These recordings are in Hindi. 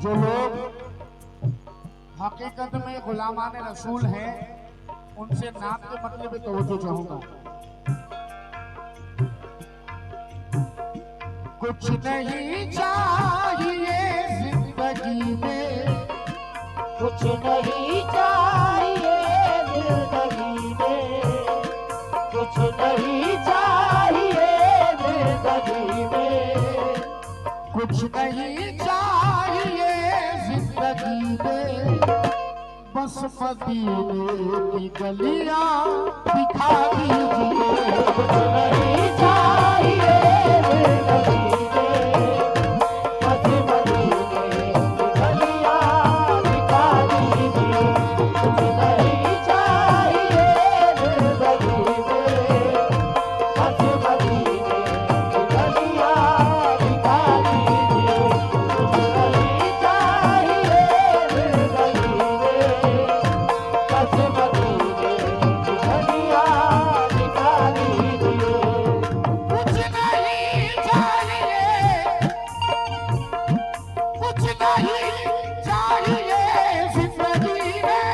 जो लोग हकीकत में गुलामान रसूल हैं, उनसे नाम के मतलब पे तवज्जो चाहूंगा। कुछ नहीं चाहिए जिंदगी में, कुछ नहीं चाहिए जिंदगी में, कुछ नहीं चाहिए जिंदगी में, कुछ नहीं चाहिए जिंदगी में, बस मदीने की गलियां दिखा दीजिए। कुछ नहीं चाहिए जिंदगी में, बस मदीने की गलियां दिखा दीजिए। कुछ नहीं चाहिए जिंदगी में, बस मदीने की गलियां दिखा दीजिए। कुछ नहीं चाहिए जिंदगी में, बस मदीने की गलियां दिखा दीजिए। कुछ नहीं चाहिए, कुछ नहीं चाहिए जिंदगी में,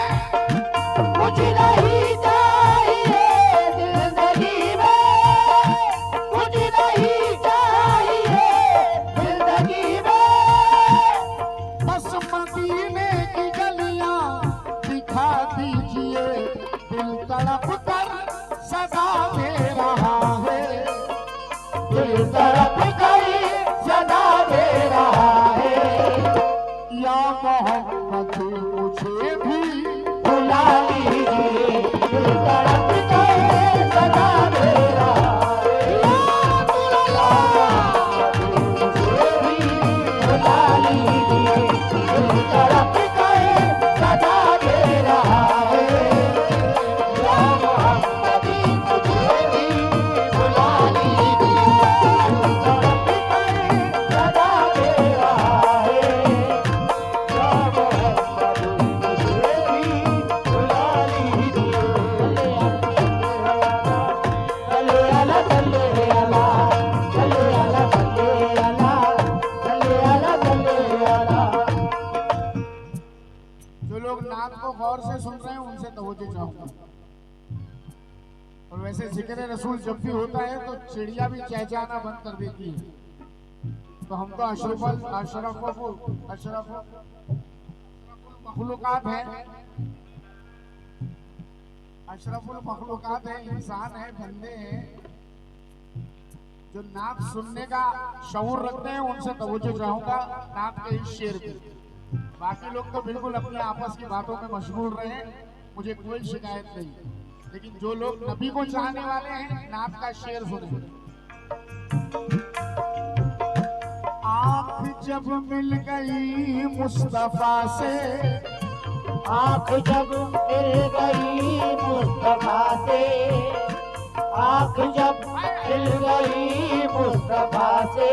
कुछ नहीं चाहिए जिंदगी में, कुछ नहीं चाहिए जिंदगी में, बस मदीने की गलियां दिखा दीजिए। दिल तड़प कर सदा दे रहा है, दिल तड़प कर सदा दे रहा है। या मोहब्बत मुझे भी बुला लीजिए, दिल तड़प कर सदा दे रहा है। या मुझे भी बुला लीजिए, दिल तड़प कर सदा दे रहा है। या मोहम्मद मुझे भी बुला लीजिए, दिल तड़प कर सदा दे रहा है। या मोहम्मद मुझे भी बुला लीजिए। सल्ले अला सल्ले अला, सल्ले अला सल्ले अला, सल्ले अला सल्ले अला। जो लोग नात को गौर से सुन रहे हैं उनसे तवज्जो चाहूंगा। और वैसे जिक्र रसूल जब भी होता है तो चिड़िया भी चहचहाना बंद कर देती है। तो हम तो अशरफ मखलूकात हैं, अशरफुल मखलूकात है, इंसान है, बंदे हैं। जो नात सुनने का शऊर रखते हैं उनसे तवज्जो चाहूंगा नात के इस शेर पे। बाकी लोग तो बिल्कुल अपने आपस की बातों में मशगूल रहे हैं, मुझे कोई शिकायत नहीं। लेकिन जो लोग नबी को चाहने वाले हैं नात का शेर सुने। आँख जब मिल गई मुस्तफा से, आँख जब मिल गई मुस्तफा से, आँख जब मिल गई मुस्तफा से।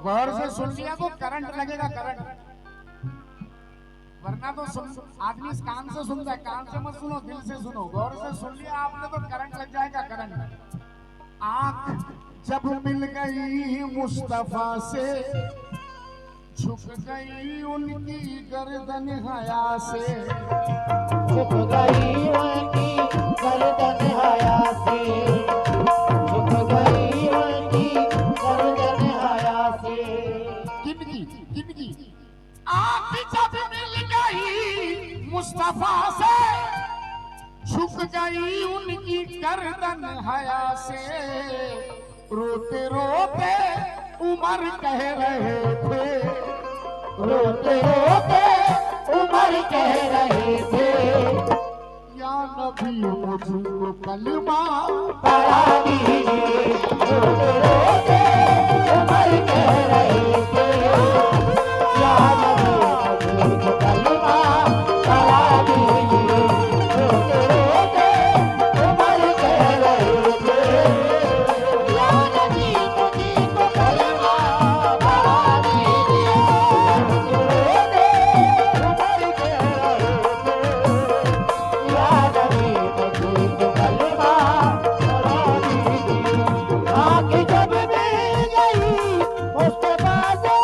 गौर से सुन लिया तो करंट लगेगा, करंट। वरना तो सुन, आदमी इस कान से सुनता है, कान से मत सुनो, दिल से सुनो। गौर से सुन लिया आपने तो करंट लग जाएगा, करंट। आँख जब मिल गई मुस्तफा से, झुक गई उनकी गर्दन हया से, झुक गई उनकी गर्दन हया से, झुक गई उनकी गर्दन हया से। किनकी किनकी आँख जब मिल गई मुस्तफा से, झुक गई उनकी गर्दन हया से। रोते रोते उमर कह रहे थे, रोते रोते उमर कह रहे थे। या नबी मुझको कलमा पढ़ा दीजिए। रोते रोते उमर कह रहे थे। या नबी मुझको कलमा पढ़ा दीजिए। रोते रोते उमर कह रहे थे। या नबी मुझको कलमा पढ़ा दीजिए। रोते रोते उमर कह रहे थे। या नबी मुझको कलमा पढ़ा दीजिए। आँख जब मिल गई मुस्तफा से,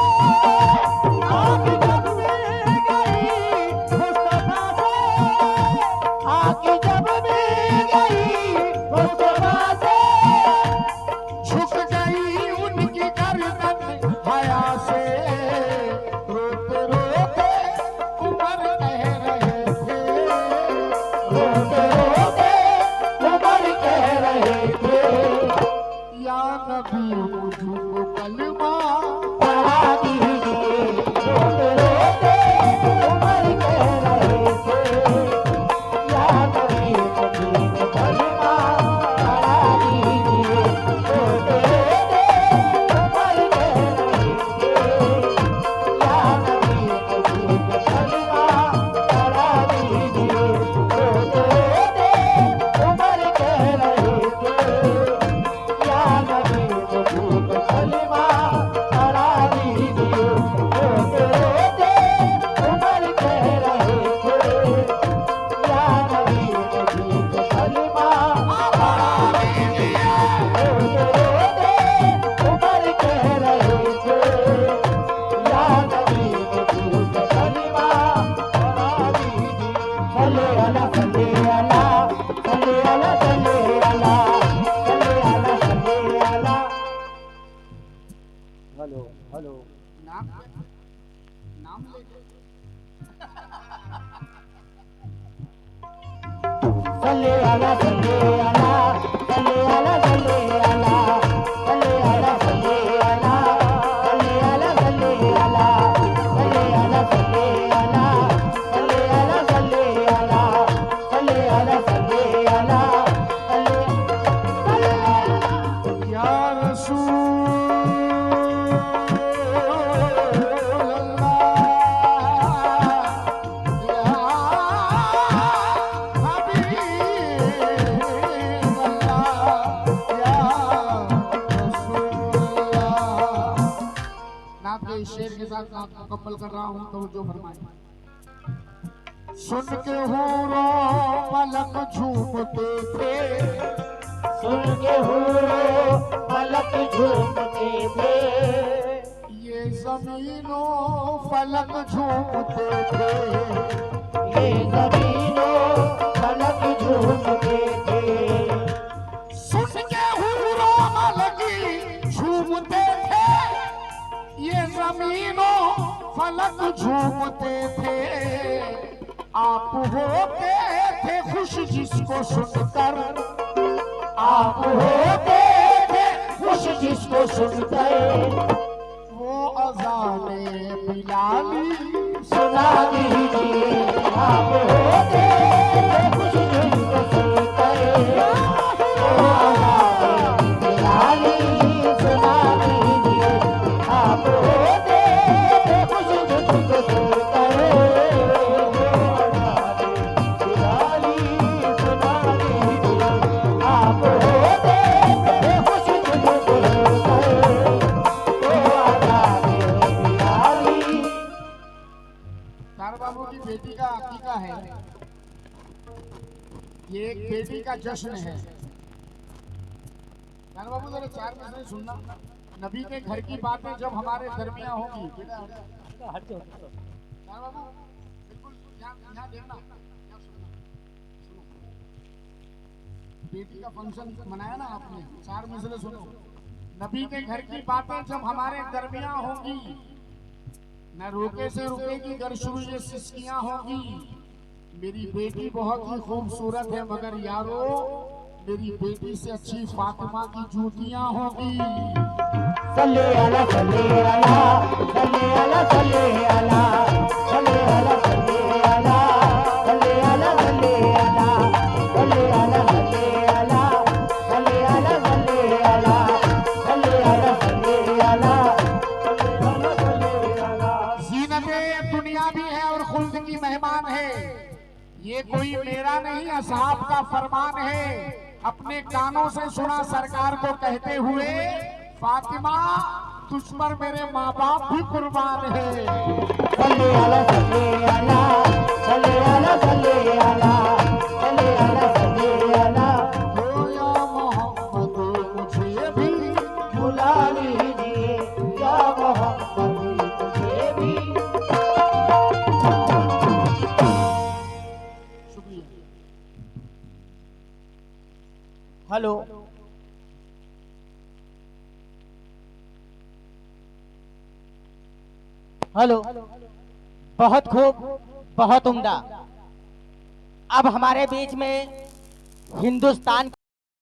सल्ले अला सल्ले अला सल्ले अला सल्ले अला सल्ले अला सल्ले अला सल्ले अला सल्ले अला सल्ले अला सल्ले अला सल्ले अला सल्ले अला सल्ले अला सल्ले अला या रसूल शेर के साथ नात मुकम्मल कर रहा हूं तो जो फरमाए। सुन के हूरों पलक झूमते थे, सुन के हूरों पलक झूमते थे, ये जमीनों फलक झूमते थे, ये जमीनों फलक झूमते थे। सुन के हूरों पलक झूमते थे, ये जमीनों फलक झूमते थे। आप होते थे खुश जिसको सुनकर, आप होते थे खुश जिसको सुनकर, वो अज़ाने बिलाली सुना दीजिए। आप होते थे खुश जिसको सुनकर, वो अज़ाने बिलाली सुना दीजिए। आप होते थे खुश जिसको सुनकर, वो अज़ाने बिलाली सुना दीजिए। आप होते थे खुश जिसको सुनकर, वो अज़ाने बिलाली। तार बाबू की बेटी का अकीका है, ये एक बेटी का जश्न है। तार बाबू जरा चार मिसरे सुनना। नबी के घर की बातें जब हमारे दरमियान होगी, बेटा तार बाबू बिल्कुल ध्यान देना, सुनो। बेटी का फंक्शन मनाया ना आपने, चार मिसरे सुनो। नबी के घर की बातें जब हमारे दरमियान होगी, न रुके से रुकेगी गर शुरू ये सिस्कियां होगी। मेरी बेटी बहुत ही खूबसूरत है मगर यारो मेरी बेटी से अच्छी फातिमा की जूतियां होगी। सल्ले अला सल्ले अला सल्ले अला सल्ले अला सल्ले अला सल्ले अला सल्ले अला सल्ले अला सल्ले अला सल्ले अला सल्ले अला सल्ले अला सल्ले अला सल्ले अला सल्ले अला। जीनते दुनिया भी है और खुल्द की मेहमान है, ये कोई मेरा नहीं असहाब का फरमान है। अपने कानों से सुना सरकार को कहते हुए, फातिमा तुझ पर मेरे माँ बाप भी कुर्बान है। सल्ले अला सल्ले अला सल्ले अला सल्ले अला सल्ले अला सल्ले अला। ओ या मोहम्मद मुझे भी बुला लीजिए, या मोहम्मद मुझे भी। शुक्रिया। हेलो हेलो, बहुत खूब, बहुत उम्दा। अब हमारे बीच में हिंदुस्तान